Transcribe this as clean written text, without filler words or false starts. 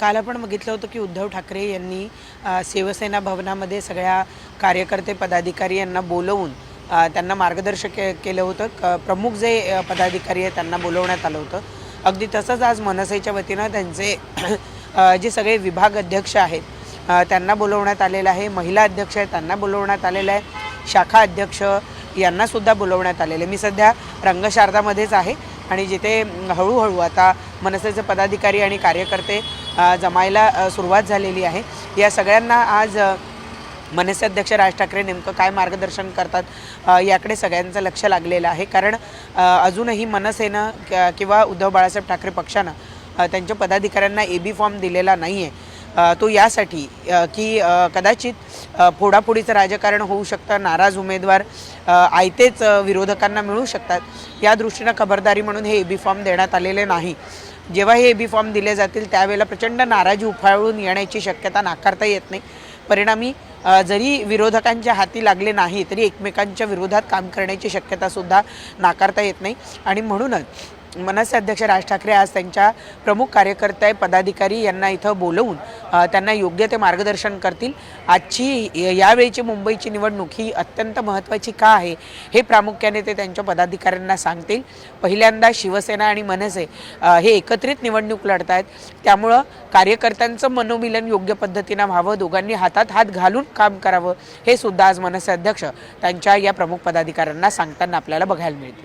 काल आपण बघितलं होतं की उद्धव ठाकरे यांनी शिवसेना भवनामध्ये सगळ्या कार्यकर्ते पदाधिकारी यांना बोलवून त्यांना मार्गदर्शक केलं होतं। प्रमुख जे पदाधिकारी आहेत त्यांना बोलवण्यात आलं होतं। अगदी तसंच आज मनसेच्या वतीनं त्यांचे जे सगळे विभाग अध्यक्ष आहेत त्यांना बोलवण्यात आलेलं आहे। महिला अध्यक्ष आहेत त्यांना बोलवण्यात आलेलं आहे। शाखा अध्यक्ष यांना सुद्धा बोलवण्यात आलेले। मी सध्या रंगशारदामध्येच आहे आणि जिथे हळूहळू आता मनसेचे पदाधिकारी आणि कार्यकर्ते जमायला सुरुवात झालेली आहे। या सगळ्यांना आज मनसे अध्यक्ष राज ठाकरे नेमकं काय मार्गदर्शन करतात याकडे सगळ्यांचं लक्ष लागलेलं आहे। कारण अजूनही मनसेनं किंवा उद्धव बाळासाहेब ठाकरे पक्षानं त्यांच्या पदाधिकाऱ्यांना एबी फॉर्म दिलेला नाही आहे। तो यासाठी की कदाचित फोडाफोडीचं राजकारण होऊ शकतं, नाराज उमेदवार आयतेच विरोधकांना मिळू शकतात, या दृष्टीनं खबरदारी म्हणून हे एबी फॉर्म देण्यात आलेले नाही। जेव्हा हे एबी फॉर्म दिले जातील त्यावेळेला प्रचंड नाराजी उफाळून येण्याची शक्यता नाकारता येत नाही। परिणामी जरी विरोधकांच्या हाती लागले नाही तरी एकमेकांच्या विरोधात काम करण्याची शक्यतासुद्धा नाकारता येत नाही। आणि म्हणूनच मनसे अध्यक्ष राज ठाकरे आज त्यांच्या प्रमुख कार्यकर्ते पदाधिकारी यांना इथं बोलवून त्यांना योग्य ते मार्गदर्शन करतील। आजची यावेळीची मुंबईची निवडणूक ही अत्यंत महत्त्वाची का आहे हे प्रामुख्याने ते त्यांच्या पदाधिकाऱ्यांना सांगतील। पहिल्यांदा शिवसेना आणि मनसे हे एकत्रित निवडणूक लढत आहेत, त्यामुळं कार्यकर्त्यांचं मनोमिलन योग्य पद्धतीनं व्हावं, दोघांनी हातात हात घालून काम करावं, हे सुद्धा आज मनसे अध्यक्ष त्यांच्या या प्रमुख पदाधिकाऱ्यांना सांगताना आपल्याला बघायला मिळतील।